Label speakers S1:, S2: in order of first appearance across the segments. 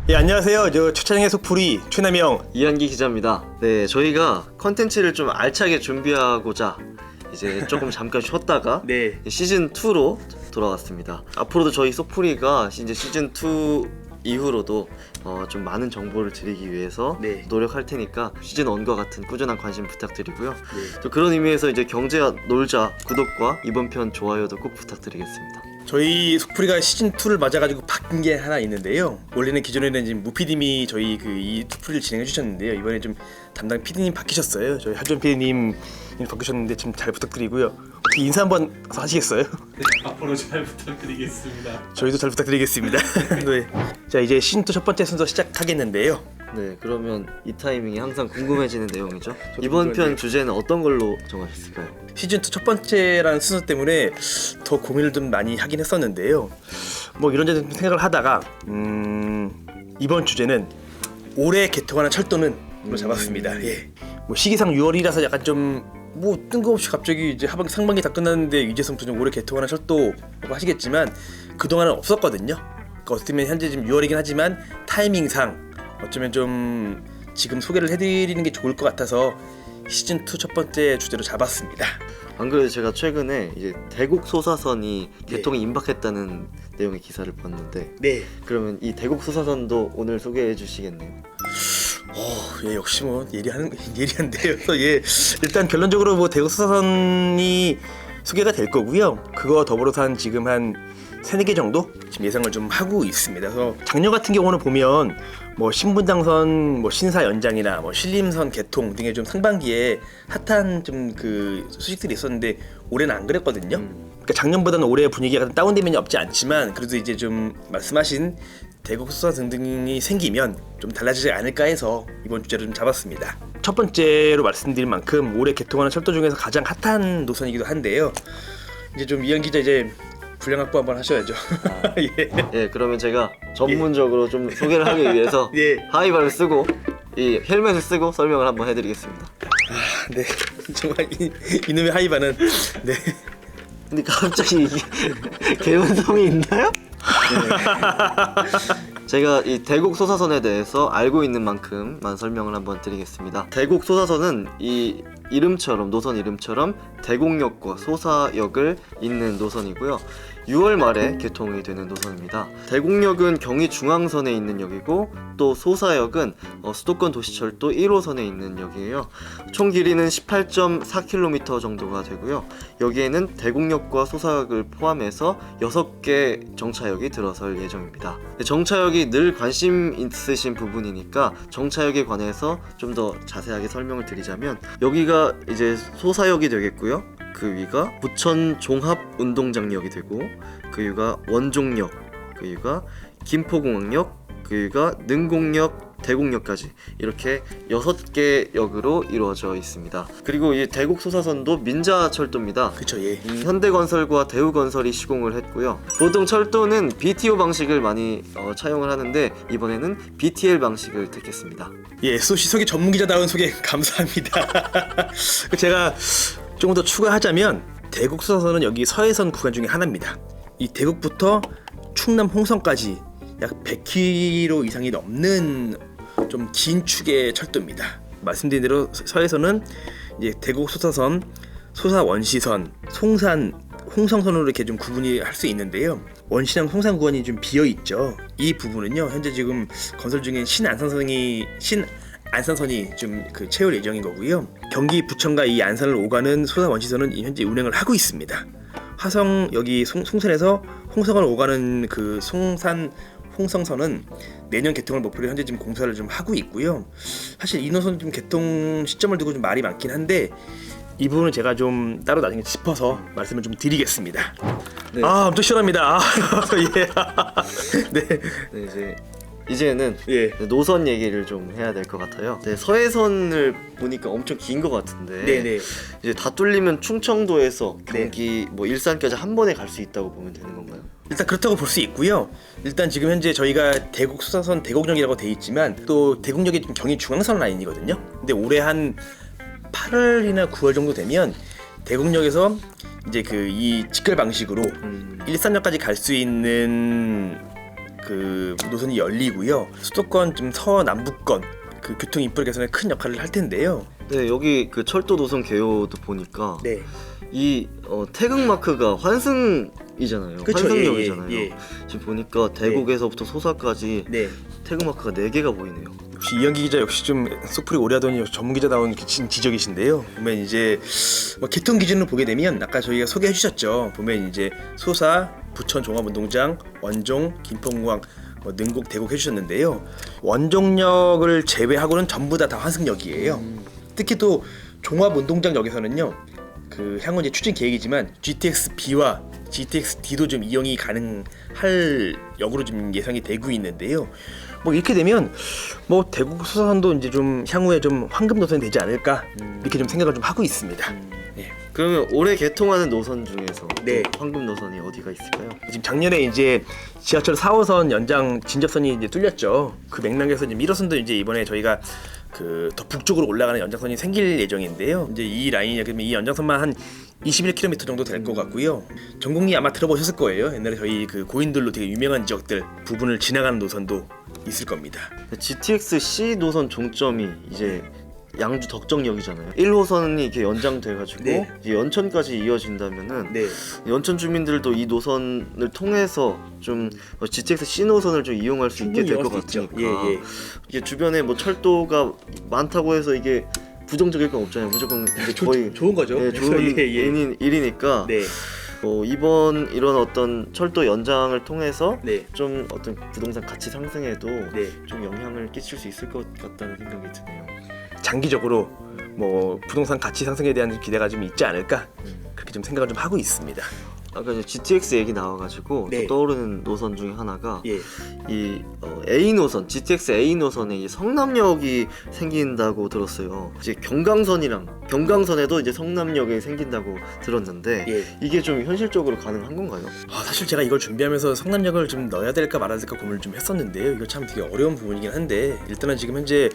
S1: 예, 안녕하세요. 저 최찬영의 속풀이 최남영.
S2: 이한기 기자입니다. 네, 저희가 컨텐츠를 좀 알차게 준비하고자 이제 조금 잠깐 쉬었다가
S1: 네.
S2: 시즌 2로 돌아왔습니다. 앞으로도 저희 속풀이가 이제 시즌 2 이후로도 좀 많은 정보를 드리기 위해서
S1: 네.
S2: 노력할 테니까 시즌 1과 같은 꾸준한 관심 부탁드리고요.
S1: 네.
S2: 또 그런 의미에서 이제 경제와 놀자 구독과 이번 편 좋아요도 꼭 부탁드리겠습니다.
S1: 저희 속풀이가 시즌 2를 맞아가지고 바뀐 게 하나 있는데요. 원래는 기존에는 지금 무피디님이 저희 이 속풀이를 진행해 주셨는데요. 이번에 좀 담당 PD님 바뀌셨어요. 저희 하준 PD님 바뀌셨는데 좀 잘 부탁드리고요. 혹시 인사 한번 하시겠어요?
S3: 네, 앞으로 잘 부탁드리겠습니다.
S1: 저희도 잘 부탁드리겠습니다. 네. 자, 이제 시즌 2 첫 번째 순서 시작하겠는데요.
S2: 네, 그러면 이 타이밍이 항상 궁금해지는 내용이죠.
S1: 저도
S2: 이번 편
S1: 궁금한데요.
S2: 주제는 어떤 걸로 정하셨을까요?
S1: 시즌 2 첫 번째라는 순서 때문에 더 고민을 좀 많이 하긴 했었는데요. 뭐 이런저런 생각을 하다가 이번 주제는 올해 개통하는 철도는 로 잡았습니다. 예. 뭐 시기상 6월이라서 약간 좀 뭐 뜬금없이 갑자기 이제 하반기 상반기 다 끝났는데 이제서부터 좀 올해 개통하는 철도라고 하시겠지만 그 동안은 없었거든요. 그러니까 어쩌면 현재 지금 6월이긴 하지만 타이밍상 어쩌면 좀 지금 소개를 해드리는 게 좋을 것 같아서 시즌 2 첫 번째 주제로 잡았습니다.
S2: 안 그래도 제가 최근에 이제 대곡 소사선이 개통이 임박했다는 내용의 기사를 봤는데
S1: 네.
S2: 그러면 이 대곡 소사선도 오늘 소개해 주시겠네요.
S1: 예, 역시 뭐 예리한데요. 예, 일단 결론적으로 뭐 대구 수사선이 소개가 될 거고요. 그거 더불어서 한 지금 한 3-4개 정도 지금 예상을 좀 하고 있습니다. 그래서 작년 같은 경우는 보면 뭐 신분당선 뭐 신사 연장이나 뭐 신림선 개통 등의 좀 상반기에 핫한 좀 그 소식들이 있었는데 올해는 안 그랬거든요. 그러니까 작년보다는 올해 분위기가 다운된 면이 없지 않지만 그래도 이제 좀 말씀하신 대국 수사 등등이 생기면 좀 달라지지 않을까 해서 이번 주제를 좀 잡았습니다. 첫 번째로 말씀드린 만큼 올해 개통하는 철도 중에서 가장 핫한 노선이기도 한데요. 이제 좀 이현 기자 이제 분량 확보 한번 하셔야죠. 예.
S2: 예, 그러면 제가 전문적으로 좀 소개를 하기 위해서
S1: 예.
S2: 하이바를 쓰고 이 헬멧을 쓰고 설명을 한번 해드리겠습니다.
S1: 네. 정말 이놈의 하이바는 네.
S2: 근데 갑자기 이게 개연성이 있나요? 제가 이 대곡 소사선에 대해서 알고 있는 만큼만 설명을 한번 드리겠습니다. 대곡 소사선은 이 이름처럼 노선 이름처럼 대곡역과 소사역을 잇는 노선이고요. 6월 말에 개통이 되는 노선입니다. 대곡역은 경의중앙선에 있는 역이고 또 소사역은 수도권 도시철도 1호선에 있는 역이에요. 총 길이는 18.4km 정도가 되고요. 여기에는 대곡역과 소사역을 포함해서 6개 정차역이 들어설 예정입니다. 정차역이 늘 관심 있으신 부분이니까 정차역에 관해서 좀 더 자세하게 설명을 드리자면 여기가 이제 소사역이 되겠고요. 그 위가 부천 종합운동장역이 되고 그 위가 원종역, 그 위가 김포공항역, 그 위가 능곡역, 대곡역까지 이렇게 6개 역으로 이루어져 있습니다. 그리고 이 대곡 소사선도 민자철도입니다.
S1: 그쵸, 예.
S2: 현대건설과 대우건설이 시공을 했고요. 보통 철도는 BTO 방식을 많이 차용을 하는데 이번에는 BTL 방식을 택했습니다.
S1: 예, 소개 전문 기자다운 소개 감사합니다. 제가 조금 더 추가하자면 대국 수사선은 여기 서해선 구간 중에 하나입니다. 이 대국부터 충남 홍성까지 약 100km 이상이 넘는 좀 긴 축의 철도입니다. 말씀드린 대로 서해선은 이제 대국 수사선, 소사 원시선, 송산 홍성선으로 이렇게 좀 구분이 할 수 있는데요. 원시랑 송산 구간이 좀 비어 있죠. 이 부분은요 현재 지금 건설 중인 신안산선이 좀 그 채울 예정인 거고요. 경기 부천과 이 안산을 오가는 소사 원시선은 현재 운행을 하고 있습니다. 화성 여기 송산에서 홍성을 오가는 그 송산 홍성선은 내년 개통을 목표로 현재 지금 공사를 좀 하고 있고요. 사실 이 노선 좀 개통 시점을 두고 좀 말이 많긴 한데 이 부분은 제가 좀 따로 나중에 짚어서 말씀을 좀 드리겠습니다.
S2: 네.
S1: 아, 엄청 시원합니다. 예. 네.
S2: 네, 이제는
S1: 예.
S2: 노선 얘기를 좀 해야 될 것 같아요. 네, 서해선을 보니까 엄청 긴 것 같은데
S1: 네네.
S2: 이제 다 뚫리면 충청도에서 경기 뭐 일산까지 한 번에 갈 수 있다고 보면 되는 건가요?
S1: 일단 그렇다고 볼 수 있고요. 일단 지금 현재 저희가 대곡 수사선 대곡역이라고 돼 있지만 또 대곡역이 좀 경의 중앙선 라인이거든요. 근데 올해 한 8월이나 9월 정도 되면 대곡역에서 이제 그 이 직결 방식으로 일산역까지 갈 수 있는 그 노선이 열리고요. 수도권 좀 서남부권 그 교통 인프라 개선에 큰 역할을 할 텐데요.
S2: 네, 여기 그 철도 노선 개요도 보니까
S1: 네.
S2: 이 태극 마크가 환승이잖아요.
S1: 그쵸,
S2: 환승역이잖아요.
S1: 예.
S2: 지금 보니까 대곡에서부터 소사까지
S1: 네.
S2: 태극 마크가 4개가 보이네요.
S1: 역시 이현기 기자 역시 좀 속풀이 오래 하더니 전문 기자다운 지적이신데요. 보면 이제 뭐 개통 기준으로 보게 되면 아까 저희가 소개해 주셨죠. 보면 이제 소사, 부천 종합운동장, 원종, 김포공항, 능곡, 대곡 해주셨는데요. 원종역을 제외하고는 전부 다 환승역이에요. 특히 또 종합운동장역에서는요. 그 향후 이제 추진 계획이지만 GTX-B와 GTX-D도 좀 이용이 가능할 역으로 좀 예상이 되고 있는데요. 뭐 이렇게 되면 뭐 대곡 소사선도 이제 좀 향후에 좀 황금 노선이 되지 않을까 이렇게 좀 생각을 좀 하고 있습니다. 네.
S2: 그러면 올해 개통하는 노선 중에서
S1: 네.
S2: 황금 노선이 어디가 있을까요?
S1: 지금 작년에 이제 지하철 4호선 연장 진접선이 이제 뚫렸죠. 그 맥락에서 이제 1호선도 이제 이번에 저희가 그 더 북쪽으로 올라가는 연장선이 생길 예정인데요. 이제 이 라인이 그러면 이 연장선만 한 21km 정도 될 것 같고요. 전국이 아마 들어보셨을 거예요. 옛날에 저희 그 고인들로 되게 유명한 지역들 부분을 지나가는 노선도 있을 겁니다.
S2: GTX-C 노선 종점이 이제 양주 덕정역이잖아요. 1호선이 이렇게 연장돼가지고
S1: 네.
S2: 이제 연천까지 이어진다면은
S1: 네.
S2: 연천 주민들도 이 노선을 통해서 좀 GTX-C 노선을 좀 이용할 수 있게 될 것 같으니까
S1: 예.
S2: 이게 주변에 뭐 철도가 많다고 해서 이게 부정적일 건 없잖아요. 무조건 이제 거의
S1: 좋은 거죠.
S2: 네, 좋은
S1: 예.
S2: 일이니까
S1: 네.
S2: 이번 이런 어떤 철도 연장을 통해서
S1: 네.
S2: 좀 어떤 부동산 가치 상승에도
S1: 네.
S2: 좀 영향을 끼칠 수 있을 것 같다는 생각이 드네요.
S1: 장기적으로 뭐 부동산 가치 상승에 대한 기대가 좀 있지 않을까 그렇게 좀 생각을 좀 하고 있습니다.
S2: 아까 이제 GTX 얘기 나와가지고
S1: 네.
S2: 또 떠오르는 노선 중에 하나가
S1: 예.
S2: 이 A 노선, GTX A 노선에 이 성남역이 생긴다고 들었어요. 이제 경강선에도 이제 성남역이 생긴다고 들었는데
S1: 예.
S2: 이게 좀 현실적으로 가능한 건가요?
S1: 사실 제가 이걸 준비하면서 성남역을 좀 넣어야 될까 말아야 될까 고민을 좀 했었는데요. 이거 참 되게 어려운 부분이긴 한데 일단은 지금 현재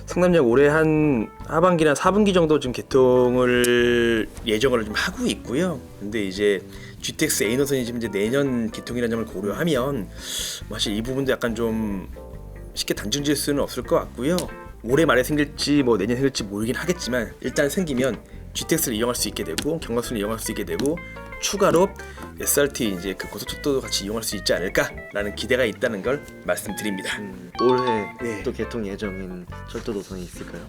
S1: 성남역 올해 한 하반기나 4분기 정도 지금 개통을 예정을 좀 하고 있고요. 근데 이제 GTX A 노선이 지금 이제 내년 개통이라는 점을 고려하면 사실 이 부분도 약간 좀 쉽게 단정지을 수는 없을 것 같고요. 올해 말에 생길지 뭐 내년 생길지 모르긴 하겠지만 일단 생기면 GTX를 이용할 수 있게 되고 경각선을 이용할 수 있게 되고 추가로 SRT 이제 그 고속철도도 같이 이용할 수 있지 않을까라는 기대가 있다는 걸 말씀드립니다.
S2: 올해
S1: 네.
S2: 또 개통 예정인 철도 노선이 있을까요?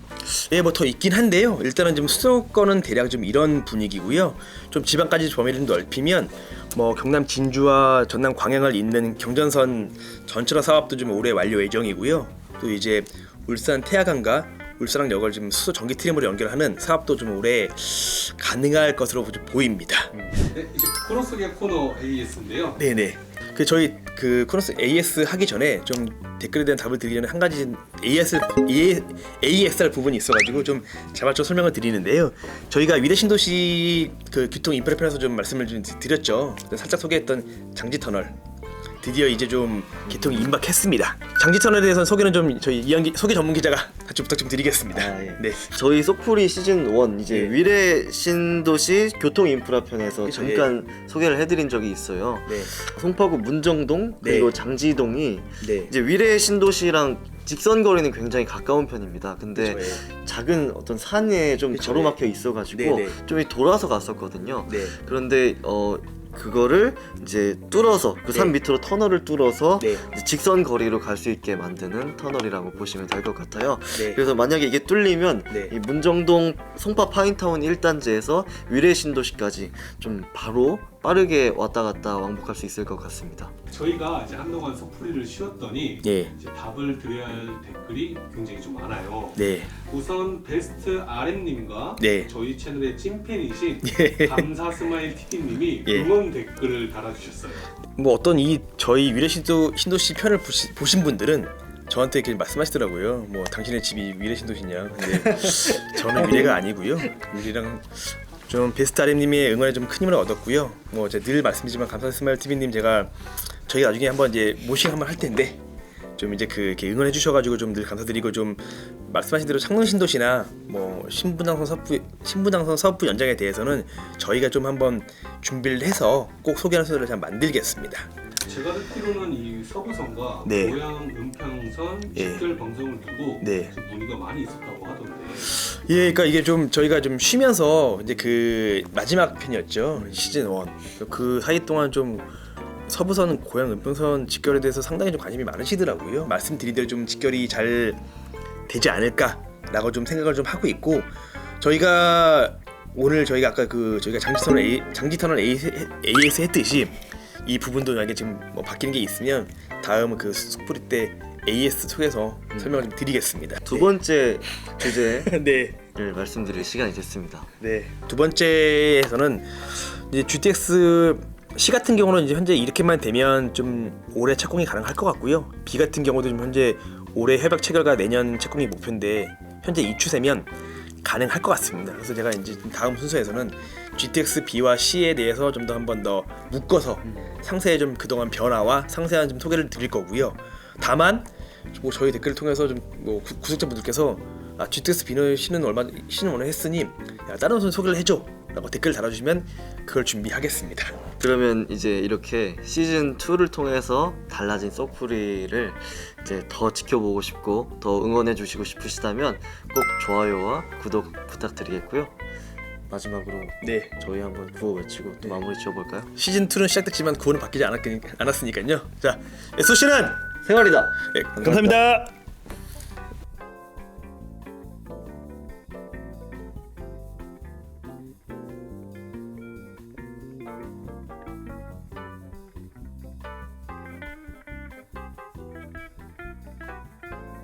S1: 예, 뭐 더 있긴 한데요. 일단은 좀 수도권은 대략 좀 이런 분위기고요. 좀 지방까지 범위를 좀 넓히면 뭐 경남 진주와 전남 광양을 잇는 경전선 전철화 사업도 좀 올해 완료 예정이고요. 또 이제 울산 태화강과 울산항역을 지금 수소 전기 트램으로 연결하는 사업도 좀 올해 가능할 것으로 좀 보입니다.
S3: 네, 이제 코너 속의 코너 AS인데요.
S1: 네네. 그 저희 그 코너스 AS 하기 전에 좀 댓글에 대한 답을 드리기 전에 한 가지 ASR 부분이 있어가지고 좀 자발적 설명을 드리는데요. 저희가 위례 신도시 그 교통 인프라 편에서 좀 말씀을 좀 드렸죠. 살짝 소개했던 장지 터널. 드디어 이제 좀 개통이 임박했습니다. 장지 터널에 대해서는 소개는 좀 저희 이한기 소개 전문 기자가 같이 부탁 좀 드리겠습니다.
S2: 예.
S1: 네.
S2: 저희 속풀이 시즌 1 이제
S1: 네.
S2: 위례 신도시 교통 인프라 편에서
S1: 그쵸,
S2: 잠깐 소개를 해드린 적이 있어요.
S1: 네.
S2: 송파구 문정동 그리고
S1: 네.
S2: 장지동이
S1: 네.
S2: 이제 위례 신도시랑 직선 거리는 굉장히 가까운 편입니다. 근데
S1: 그쵸,
S2: 작은 어떤 산에 좀
S1: 그쵸,
S2: 가로막혀 있어가지고
S1: 네, 네.
S2: 좀 돌아서 갔었거든요.
S1: 네.
S2: 그런데 그거를 이제 뚫어서 그 산
S1: 네.
S2: 밑으로 터널을 뚫어서
S1: 네.
S2: 이제 직선 거리로 갈 수 있게 만드는 터널이라고 보시면 될 것 같아요.
S1: 네.
S2: 그래서 만약에 이게 뚫리면
S1: 네.
S2: 이 문정동 송파 파인타운 1단지에서 위례 신도시까지 좀 바로 빠르게 왔다 갔다 왕복할 수 있을 것 같습니다.
S3: 저희가 이제 한동안 속풀이를 쉬었더니
S1: 예.
S3: 이제 답을 드려야 할 댓글이 굉장히 좀 많아요.
S1: 네.
S3: 우선 베스트 RM님과
S1: 네.
S3: 저희 채널의 찐팬이신 감사 스마일 TV님이
S1: 예.
S3: 응원 댓글을 달아주셨어요.
S1: 뭐 어떤 저희 위례 신도시 편을 보신 분들은 저한테 이렇게 말씀하시더라고요. 뭐 당신의 집이 위례 신도시냐. 근데 저는 위례가 아니고요. 위례랑 좀 베스트 RM님의 응원에 좀 큰 힘을 얻었고요. 뭐 제가 늘 말씀드리지만 감사 스마일 TV님 저희가 나중에 한번 이제 모식 한번 할 텐데 좀 이제 이렇게 응원해 주셔가지고 좀 늘 감사드리고 좀 말씀하신 대로 창릉 신도시나 뭐 신분당선 사업부 연장에 대해서는 저희가 좀 한번 준비를 해서 꼭 소개하는 순서를 잘 만들겠습니다.
S3: 제가 듣기로는 이 서부선과
S1: 네.
S3: 고양 은평선
S1: 예.
S3: 직결 방송을 두고
S1: 네.
S3: 좀 문의가 많이 있었다고 하던데.
S1: 예, 그러니까 이게 좀 저희가 좀 쉬면서 이제 그 마지막 편이었죠. 시즌 1. 그 사이 동안 좀 서부선 고양 은평선 직결에 대해서 상당히 좀 관심이 많으시더라고요. 말씀드린 대로 좀 직결이 잘 되지 않을까라고 좀 생각을 좀 하고 있고, 저희가 오늘 저희가 아까 그 저희가 장지터널 AS 했듯이 이 부분도 만약에 지금 뭐 바뀌는 게 있으면 다음은 그 속풀이 때 AS 속에서 설명을 좀 드리겠습니다.
S2: 두 번째 주제를
S1: 네.
S2: 말씀드릴 시간이 됐습니다.
S1: 네. 두 번째에서는 이제 GTX C 같은 경우는 이제 현재 이렇게만 되면 좀 올해 착공이 가능할 것 같고요. B 같은 경우도 지금 현재 올해 협약 체결과 내년 착공이 목표인데 현재 이 추세면 가능할 것 같습니다. 그래서 제가 이제 다음 순서에서는 GTX B와 C에 대해서 좀 더 한 번 더 묶어서 상세히 좀 그동안 변화와 상세한 좀 소개를 드릴 거고요. 다만 뭐 저희 댓글을 통해서 좀 뭐 구독자분들께서 GTX B는 C는 오늘 했으니 야, 다른 우선 소개를 해줘 라고 댓글 달아주시면 그걸 준비하겠습니다.
S2: 그러면 이제 이렇게 시즌 2를 통해서 달라진 썩풀이를 이제 더 지켜보고 싶고 더 응원해 주시고 싶으시다면 꼭 좋아요와 구독 부탁드리겠고요. 마지막으로
S1: 네,
S2: 저희 한번 구호 외치고 또 마무리 지어볼까요?
S1: 시즌 2는 시작됐지만 구호는 바뀌지 않았으니까요. 자, SOC는
S2: 생활이다.
S1: 네, 감사합니다.